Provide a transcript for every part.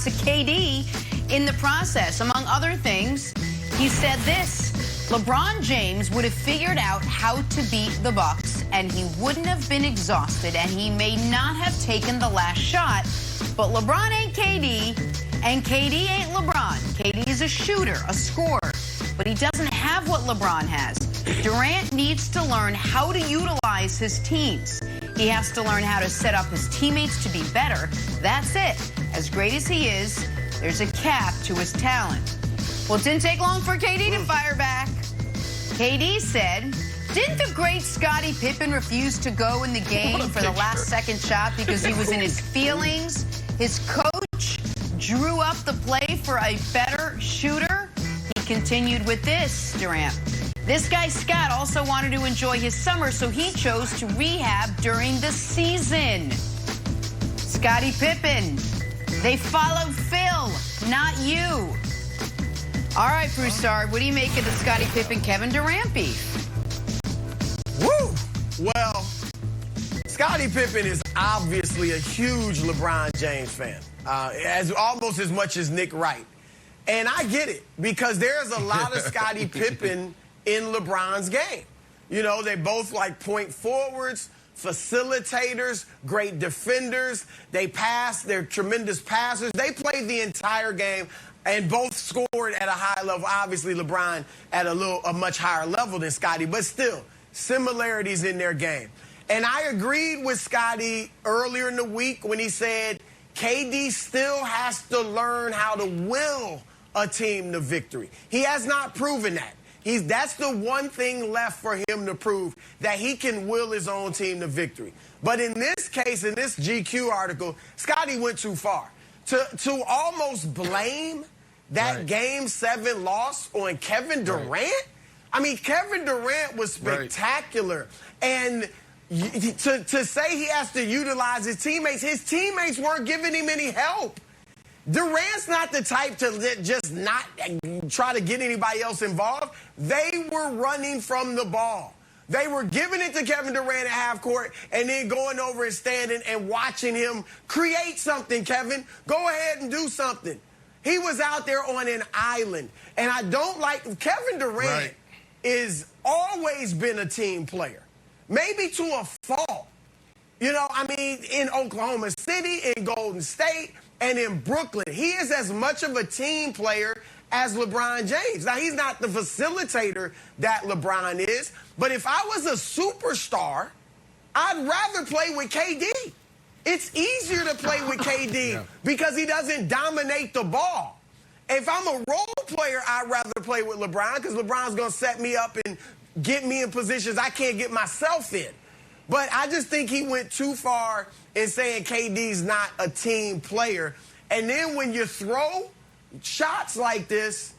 to KD in the process. Among other things, he said this: LeBron James would have figured out how to beat the Bucks, and he wouldn't have been exhausted, and he may not have taken the last shot. But LeBron ain't KD, and KD ain't LeBron. KD is a shooter, a scorer, but he doesn't have what LeBron has. Durant needs to learn how to utilize his teams. He has to learn how to set up his teammates to be better. That's it. As great as he is, there's a cap to his talent. Well, it didn't take long for KD to fire back. KD said, didn't the great Scottie Pippen refuse to go in the game for the last second shot because he was in his feelings? His coach drew up the play for a better shooter. He continued with this, Durant. This guy, Scott, also wanted to enjoy his summer, so he chose to rehab during the season. Scottie Pippen, they followed Phil, not you. All right, Broussard, what do you make of the Scottie Pippen-Kevin Durant beef? Woo! Well, Scottie Pippen is obviously a huge LeBron James fan, almost as much as Nick Wright. And I get it, because there's a lot of Scottie Pippen in LeBron's game. You know, they both like point forwards, facilitators, great defenders. They pass, they're tremendous passers. They play the entire game and both scored at a high level. Obviously, LeBron at a much higher level than Scottie, but still, similarities in their game. And I agreed with Scottie earlier in the week when he said KD still has to learn how to will a team to victory. He has not proven that. That's the one thing left for him to prove, that he can will his own team to victory. But in this case, in this GQ article, Scottie went too far. To almost blame that Game 7 loss on Kevin Durant? I mean, Kevin Durant was spectacular. And to say he has to utilize his teammates weren't giving him any help. Durant's not the type to just not try to get anybody else involved. They were running from the ball. They were giving it to Kevin Durant at half court and then going over and standing and watching him create something, Kevin. Go ahead and do something. He was out there on an island. And I don't like Kevin Durant is always been a team player, maybe to a fault. You know, I mean, in Oklahoma City, in Golden State, and in Brooklyn, he is as much of a team player as LeBron James. Now, he's not the facilitator that LeBron is, but if I was a superstar, I'd rather play with KD. It's easier to play with KD because he doesn't dominate the ball. If I'm a role player, I'd rather play with LeBron because LeBron's going to set me up and get me in positions I can't get myself in. But I just think he went too far in saying KD's not a team player. And then when you throw shots like this,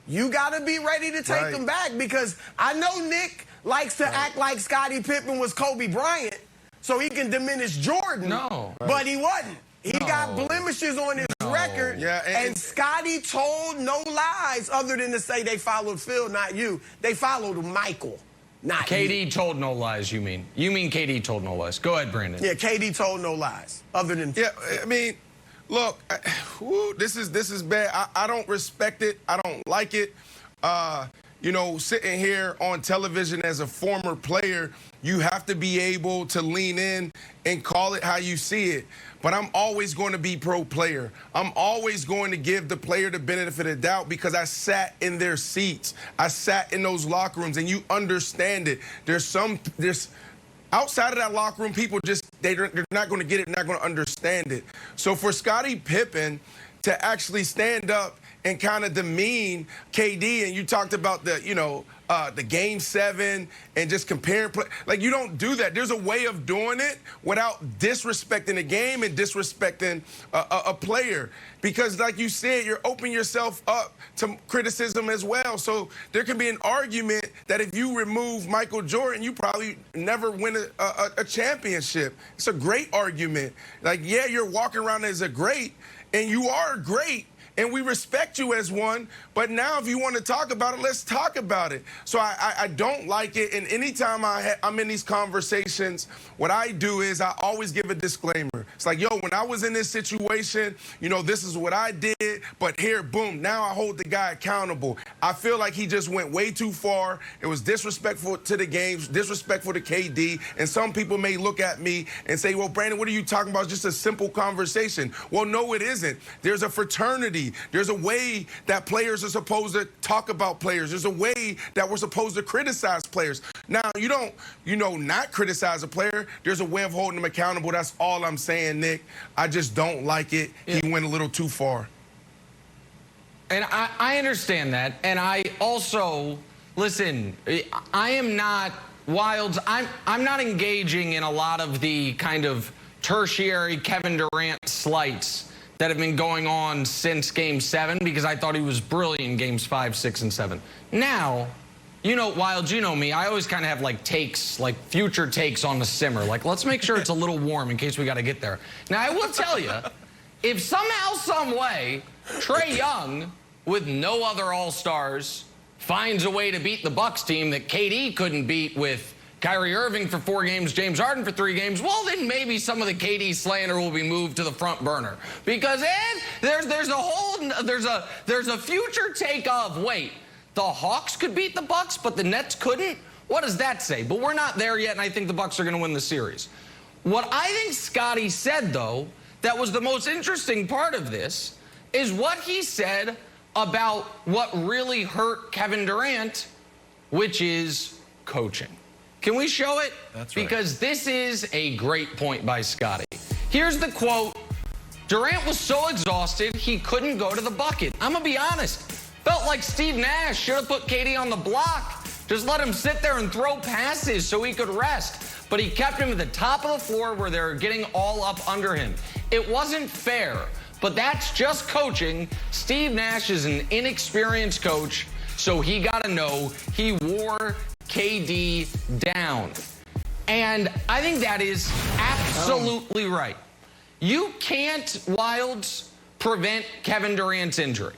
you got to be ready to take them back, because I know Nick likes to act like Scottie Pippen was Kobe Bryant so he can diminish Jordan. No. But he wasn't. He got blemishes on his record, and Scottie told no lies other than to say they followed Phil, not you. They followed Michael. Not KD told no lies, you mean? You mean KD told no lies. Go ahead, Brandon. Yeah, KD told no lies, other than... Yeah, I mean, look, this is bad. I don't respect it. I don't like it. You know, sitting here on television as a former player, you have to be able to lean in and call it how you see it. But I'm always going to be pro player. I'm always going to give the player the benefit of the doubt because I sat in their seats. I sat in those locker rooms, and you understand it. There's outside of that locker room, people they're not going to get it, not going to understand it. So for Scottie Pippen to actually stand up and kind of demean KD, and you talked about the Game 7 and just comparing play. Like, you don't do that. There's a way of doing it without disrespecting the game and disrespecting a player. Because, like you said, you're opening yourself up to criticism as well. So there can be an argument that if you remove Michael Jordan, you probably never win a championship. It's a great argument. Like, yeah, you're walking around as a great, and you are great, and we respect you as one, but now if you want to talk about it, let's talk about it. So I don't like it, and anytime I'm in these conversations, what I do is I always give a disclaimer. It's like, yo, when I was in this situation, you know, this is what I did, but here, boom, now I hold the guy accountable. I feel like he just went way too far. It was disrespectful to the games, disrespectful to KD, and some people may look at me and say, well, Brandon, what are you talking about? It's just a simple conversation. Well, no, it isn't. There's a fraternity. There's a way that players are supposed to talk about players. There's a way that we're supposed to criticize players. Now, you don't, not criticize a player. There's a way of holding them accountable. That's all I'm saying, Nick. I just don't like it. Yeah. He went a little too far. And I understand that. And I also, listen, I am not, Wilds, I'm not engaging in a lot of the kind of tertiary Kevin Durant slights that have been going on since Game 7 because I thought he was brilliant in Games 5, 6, and 7. Now, you know, Wilds, you know me, I always kind of have like takes, like future takes on the simmer. Like, let's make sure it's a little warm in case we got to get there. Now, I will tell you, if somehow, some way, Trae Young, with no other All-Stars, finds a way to beat the Bucks team that KD couldn't beat with Kyrie Irving for 4 games, James Harden for 3 games, well, then maybe some of the KD slander will be moved to the front burner. Because there's a future take of, wait, the Hawks could beat the Bucks, but the Nets couldn't? What does that say? But we're not there yet, and I think the Bucks are going to win the series. What I think Scotty said, though, that was the most interesting part of this, is what he said about what really hurt Kevin Durant, which is coaching. Can we show it? That's right. Because this is a great point by Scotty. Here's the quote. Durant was so exhausted, he couldn't go to the bucket. I'm going to be honest. Felt like Steve Nash should have put KD on the block. Just let him sit there and throw passes so he could rest. But he kept him at the top of the floor where they were getting all up under him. It wasn't fair, but that's just coaching. Steve Nash is an inexperienced coach, so he got to know he wore KD down. And I think that is absolutely right. You can't, Wilds, prevent Kevin Durant's injury.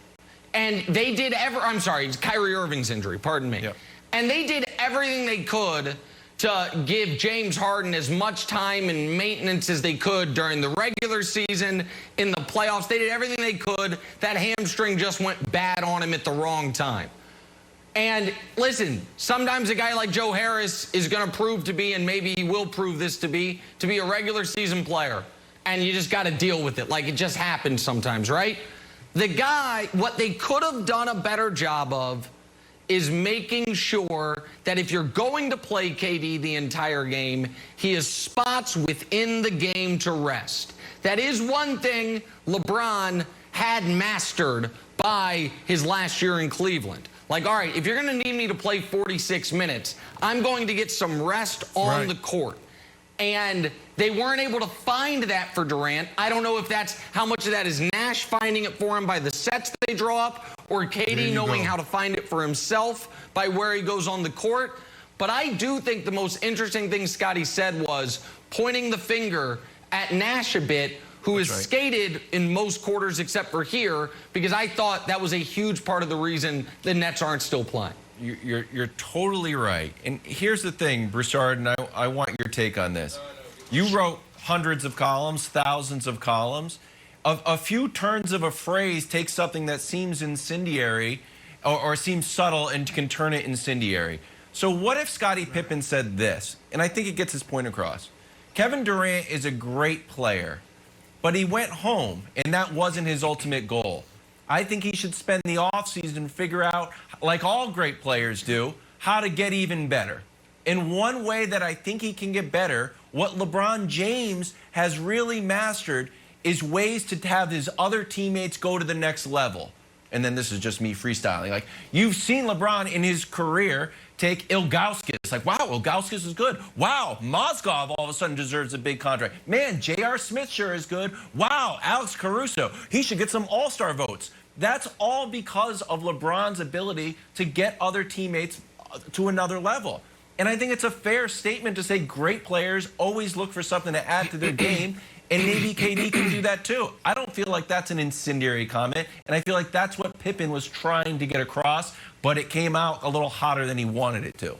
And they did Kyrie Irving's injury, pardon me. Yep. And they did everything they could to give James Harden as much time and maintenance as they could during the regular season, in the playoffs. They did everything they could. That hamstring just went bad on him at the wrong time. And listen, sometimes a guy like Joe Harris is going to prove to be, and maybe he will prove this to be a regular season player. And you just got to deal with it. Like, it just happens sometimes, right? The guy, what they could have done a better job of is making sure that if you're going to play KD the entire game, he has spots within the game to rest. That is one thing LeBron had mastered by his last year in Cleveland. Like, all right, if you're going to need me to play 46 minutes, I'm going to get some rest on the court. And they weren't able to find that for Durant. I don't know if that's how much of that is Nash finding it for him by the sets they draw up, or KD knowing how to find it for himself by where he goes on the court. But I do think the most interesting thing Scotty said was pointing the finger at Nash a bit, who has skated in most quarters except for here, because I thought that was a huge part of the reason the Nets aren't still playing. You're totally right. And here's the thing, Broussard, and I want your take on this. You wrote hundreds of columns, thousands of columns. A few turns of a phrase takes something that seems incendiary or seems subtle and can turn it incendiary. So what if Scottie Pippen said this? And I think it gets his point across. Kevin Durant is a great player, but he went home, and that wasn't his ultimate goal. I think he should spend the offseason and figure out, like all great players do, how to get even better. And one way that I think he can get better, what LeBron James has really mastered, is ways to have his other teammates go to the next level. And then this is just me freestyling. Like, you've seen LeBron in his career take Ilgauskas. Like, wow, Ilgauskas is good. Wow, Mozgov all of a sudden deserves a big contract. Man, J.R. Smith sure is good. Wow, Alex Caruso, he should get some all-star votes. That's all because of LeBron's ability to get other teammates to another level. And I think it's a fair statement to say great players always look for something to add to their game, and maybe KD can do that too. I don't feel like that's an incendiary comment, and I feel like that's what Pippen was trying to get across, but it came out a little hotter than he wanted it to.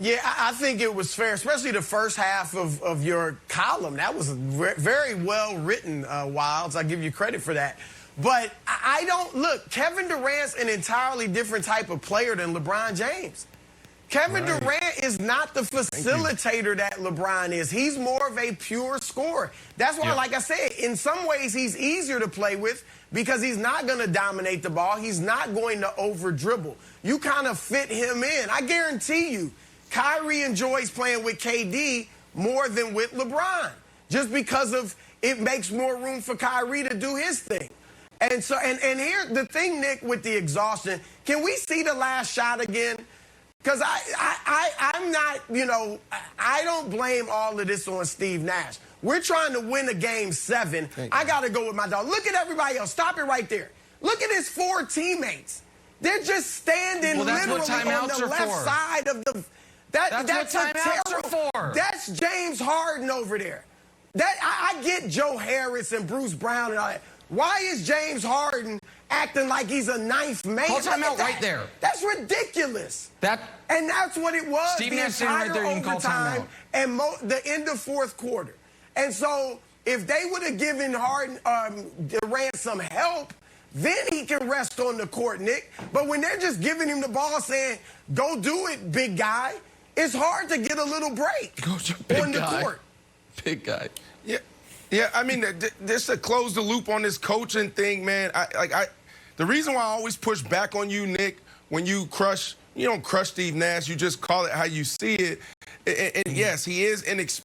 Yeah, I think it was fair, especially the first half of your column. That was very well written, Wilds. I give you credit for that. But I don't look. Kevin Durant's an entirely different type of player than LeBron James. Kevin Durant is not the facilitator that LeBron is. He's more of a pure scorer. That's why, like I said, in some ways he's easier to play with because he's not going to dominate the ball. He's not going to over-dribble. You kind of fit him in. I guarantee you, Kyrie enjoys playing with KD more than with LeBron just because of it makes more room for Kyrie to do his thing. And so, and here, the thing, Nick, with the exhaustion, can we see the last shot again? Because I'm not, you know, I don't blame all of this on Steve Nash. We're trying to win a game 7. I got to go with my dog. Look at everybody else. Stop it right there. Look at his 4 teammates. They're just standing literally on the left side of the... That's what timeouts are for. That's James Harden over there. I get Joe Harris and Bruce Brown and all that. Why is James Harden acting like he's a ninth man? Call timeout right there. That's ridiculous. And that's what it was Steve the entire overtime and the end of fourth quarter. And so if they would have given Harden, Durant some help, then he can rest on the court, Nick. But when they're just giving him the ball saying, go do it, big guy, it's hard to get a little break on the court. Big guy. Yeah, I mean, just to close the loop on this coaching thing, man, the reason why I always push back on you, Nick, when you don't crush Steve Nash, you just call it how you see it. And yes, he is inexperienced.